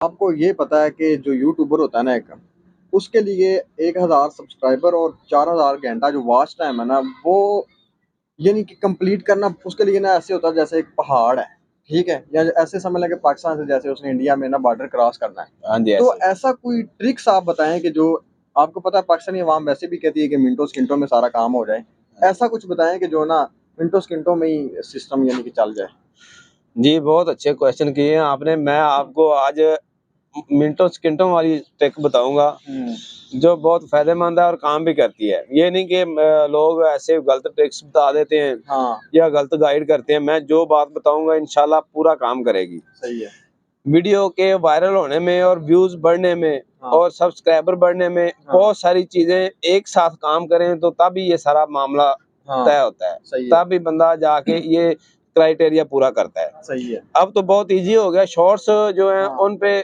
आपको ये पता है कि जो यूट्यूबर होता है ना एक, उसके लिए 1000 सब्सक्राइबर और 4000 घंटा जो वॉच टाइम है ना, वो यानी कि कंप्लीट करना उसके लिए ना ऐसे होता है जैसे एक पहाड़ है, ठीक है? या ऐसे समझ लें कि पाकिस्तान से जैसे उसने इंडिया में ना बॉर्डर क्रॉस करना है। हाँ जी, तो ऐसे ऐसा कोई ट्रिक्स आप बताएँ कि जो आपको पता है पाकिस्तानी अवाम वैसे भी कहती है कि मिनटों-सेकंडों में सारा काम हो जाए। ऐसा कुछ बताएँ कि जो ना मिनटों-सेकंडों में ही सिस्टम यानी कि चल जाए? जी, बहुत अच्छे क्वेश्चन किए हैं आपने। मैं आपको आज मिनटों सेकंडों वाली ट्रिक बताऊंगा हुँ। जो बहुत फायदेमंद है और काम भी करती है। ये नहीं कि लोग ऐसे गलत ट्रिक्स बता देते हैं हाँ, या गलत गाइड करते हैं। मैं जो बात बताऊंगा इंशाल्लाह पूरा काम करेगी। सही है। वीडियो के वायरल होने में और व्यूज बढ़ने में हाँ, और सब्सक्राइबर बढ़ने में हाँ, बहुत सारी चीजें एक साथ काम करें तो तभी ये सारा मामला हाँ, तय होता है। सही है, तभी बंदा जाके ये क्राइटेरिया पूरा करता है। सही है। अब तो बहुत इजी हो गया। शॉर्ट्स जो हैं हाँ, उन पे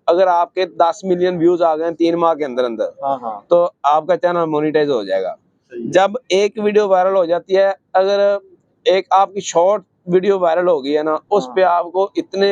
अगर आपके 10 मिलियन व्यूज आ गए 3 माह के अंदर अंदर, हाँ, हाँ, तो आपका चैनल मोनेटाइज हो जाएगा। सही है। जब एक वीडियो वायरल हो जाती है, अगर एक आपकी शॉर्ट वीडियो वायरल हो गई है ना, उस हाँ, पे आपको इतने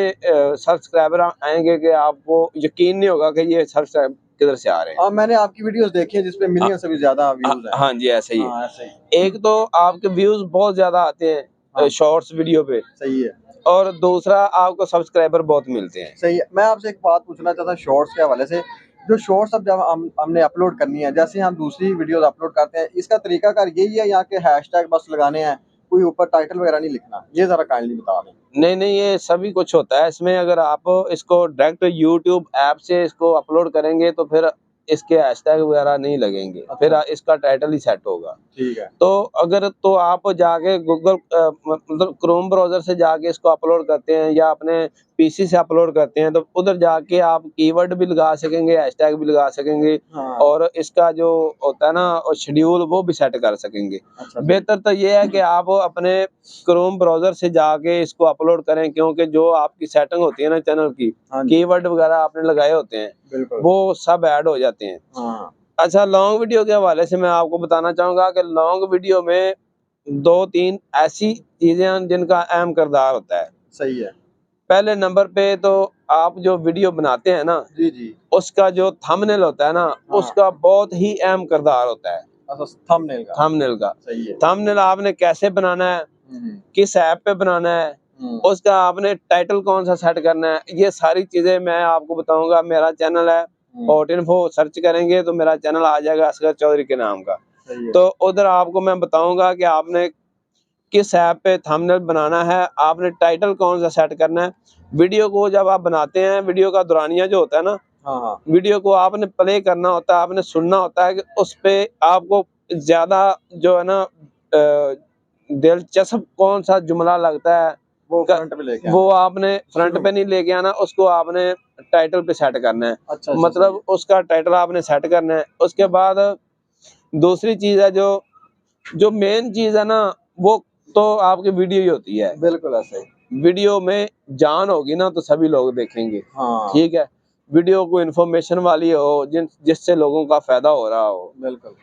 सब्सक्राइबर आएंगे कि आपको यकीन नहीं होगा कि ये सब्सक्राइब किधर से आ रहे हैं। हाँ, मैंने आपकी वीडियोज़ देखी हैं जिसपे हाँ, मिलियन से भी ज़्यादा व्यूज़ हैं। हाँ जी, ऐसे ही है। हाँ, ऐसे ही। एक तो आपके व्यूज बहुत ज्यादा आते हैं हाँ, शॉर्ट्स वीडियो पे, सही है, और दूसरा आपको सब्सक्राइबर बहुत मिलते हैं। सही है। मैं आपसे एक बात पूछना चाहता हूँ शॉर्ट्स के हवाले से। जो शॉर्ट्स अब जब हमने अपलोड करनी है, जैसे हम दूसरी वीडियोज़ अपलोड करते हैं, इसका तरीकाकार यही है या कि हैशटैग बस लगाने हैं, कोई ऊपर टाइटल वगैरह नहीं लिखना? ये ज़रा काइंडली बता दें। नहीं नहीं, ये सभी कुछ होता है इसमें। अगर आप इसको डायरेक्ट यूट्यूब ऐप से इसको अपलोड करेंगे तो फिर इसके हैशटैग वगैरह नहीं लगेंगे, फिर अच्छा, इसका टाइटल ही सेट होगा। ठीक है। तो अगर तो आप जाके गूगल मतलब क्रोम ब्राउज़र से जाके इसको अपलोड करते हैं या अपने पीसी से अपलोड करते हैं, तो उधर जाके आप कीवर्ड भी लगा सकेंगे, हैशटैग भी लगा सकेंगे, हाँ, और इसका जो होता है ना शेड्यूल वो भी सेट कर सकेंगे। अच्छा, बेहतर तो ये है कि आप अपने क्रोम ब्राउज़र से जाके इसको अपलोड करें, क्योंकि जो आपकी सेटिंग होती है ना चैनल की, हाँ जी, कीवर्ड वगैरह आपने लगाए होते हैं, बिल्कुल। वो सब ऐड हो जाते हैं। हाँ, अच्छा, लॉन्ग वीडियो के हवाले से मैं आपको बताना चाहूँगा कि लॉन्ग वीडियो में 2-3 ऐसी चीज़ें हैं जिनका अहम किरदार होता है। सही है। पहले नंबर पे तो आप जो वीडियो बनाते हैं ना, जी, जी। उसका जो थंबनेल होता है ना, हाँ, उसका बहुत ही अहम किरदार होता है, अच्छा थंबनेल का, थंबनेल का। सही है। थंबनेल आपने कैसे बनाना है, हुँ, हुँ, किस ऐप पे बनाना है, हुँ, उसका आपने टाइटल कौन-सा सेट करना है, ये सारी चीज़ें मैं आपको बताऊँगा। मेरा चैनल है हुँ, हॉट इन्फो, सर्च करेंगे तो मेरा चैनल आ जाएगा असगर चौधरी के नाम का। सही है। तो उधर आपको मैं बताऊँगा कि आपने किस ऐप पे थंबनेल बनाना है, आपने टाइटल कौन-सा सेट करना है। वीडियो को जब आप बनाते हैं, वीडियो का दौरानिया जो होता है ना, हाँ, हाँ, वीडियो को आपने प्ले करना होता है, आपने सुनना होता है कि उस पे आपको ज़्यादा जो है ना दिलचस्प कौन-सा जुमला लगता है, वो क फ्रंट पे लेके वो आना है, आपने फ्रंट शुरू पे नहीं लेके आना, उसको आपने टाइटल पे सेट करना है। अच्छा, अच्छा, सही मतलब है। उसका टाइटल आपने सेट करना है। उसके हुँ, बाद दूसरी चीज़ है, जो जो मेन चीज़ है ना, वो तो आपकी वीडियो ही होती है। बिल्कुल ऐसे ही। वीडियो में जान होगी ना तो सभी लोग देखेंगे, हाँ, ठीक है? वीडियो को इन्फॉर्मेशन वाली हो, जिससे लोगों का फ़ायदा हो रहा हो। बिल्कुल,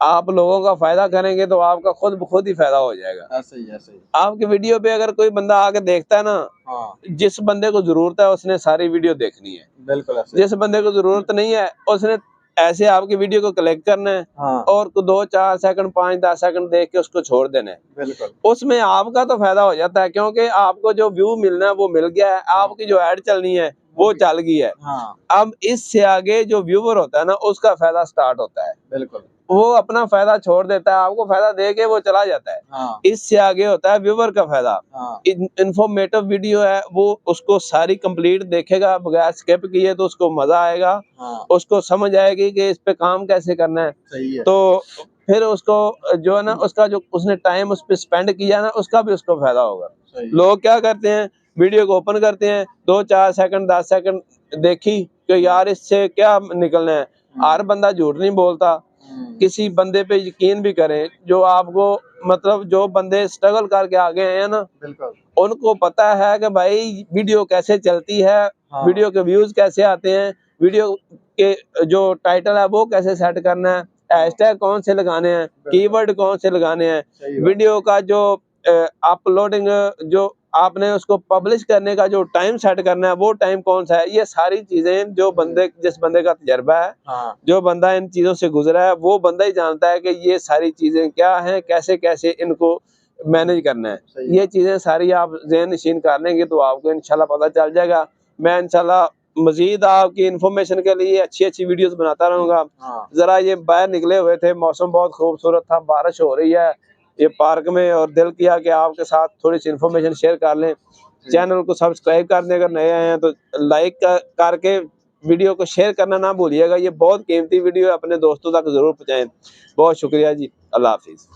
आप लोगों का फ़ायदा करेंगे तो आपका खुद ब खुद ही फ़ायदा हो जाएगा। ऐसे ही, ऐसे ही। आपकी वीडियो पे अगर कोई बंदा आके देखता है ना, हाँ, जिस बंदे को ज़रूरत है उसने सारी वीडियो देखनी है। बिल्कुल ऐसे ही। जिस बंदे को ज़रूरत नहीं है, उसने ऐसे आपकी वीडियो को क्लिक करना है हाँ, और 2-4 सेकंड, 5-10 सेकंड देख के उसको छोड़ देना है। बिल्कुल। उसमें आपका तो फ़ायदा हो जाता है, क्योंकि आपको जो व्यू मिलना है वो मिल गया है, हाँ, आपकी जो ऐड चलनी है वो वो भी चल गई है। हाँ, अब इससे आगे जो व्यूअर होता है ना, उसका फ़ायदा स्टार्ट होता है। बिल्कुल। वो अपना फ़ायदा छोड़ देता है, आपको फ़ायदा दे के वो चला जाता है। हाँ, इससे आगे होता है व्यूअर का फ़ायदा। हाँ, इन्फॉर्मेटिव वीडियो है, वो उसको सारी कंप्लीट देखेगा बगैर स्किप किए, तो उसको मज़ा आएगा, हाँ, उसको समझ आएगी कि इस पे काम कैसे करना है। सही है। तो फिर उसको जो है ना, उसका जो उसने टाइम उस पे स्पेंड किया ना, उसका भी उसको फ़ायदा होगा। सही है। लोग क्या करते हैं, वीडियो को ओपन करते हैं, 2-4 सेकंड, 10 सेकंड देखी कि हुँ, यार इससे क्या निकलना है। हुँ, हर बंदा झूठ नहीं बोलता। हुँ, किसी बंदे पे यकीन भी करें, जो आपको मतलब जो बंदे स्ट्रगल करके आगे आए हैं ना, बिल्कुल। उनको पता है कि भाई वीडियो कैसे चलती है, हाँ, वीडियो के व्यूज़ कैसे आते हैं, वीडियो के जो टाइटल है वो कैसे सेट करना है, हाँ, हैशटैग कौन से लगाने हैं, बिल्कुल, कीवर्ड कौन से लगाने हैं, सही बात। वीडियो का जो अपलोडिंग जो आपने उसको पब्लिश करने का जो टाइम सेट करना है वो टाइम कौन सा है, ये सारी चीजें जो बंदे जिस बंदे का तजर्बा है, हाँ, जो बंदा इन चीजों से गुजरा है, वो बंदा ही जानता है कि ये सारी चीजें क्या हैं, कैसे कैसे इनको मैनेज करना है। सही ये बात। चीजें सारी आप ज़हन नशीन कर लेंगे तो आपको इंशाल्लाह पता चल जाएगा। मैं इंशाल्लाह मजीद आपकी इंफॉर्मेशन के लिए अच्छी अच्छी वीडियोस बनाता रहूंगा। हाँ, जरा ये बाहर निकले हुए थे, मौसम बहुत खूबसूरत था, बारिश हो रही है ये पार्क में, और दिल किया कि आपके साथ थोड़ी सी इन्फॉर्मेशन शेयर कर लें। जी, चैनल को सब्सक्राइब करने अगर नए आए हैं तो लाइक करके वीडियो को शेयर करना ना भूलिएगा। ये बहुत कीमती वीडियो है, अपने दोस्तों तक जरूर पहुंचाएं। बहुत शुक्रिया जी, अल्लाह हाफिज।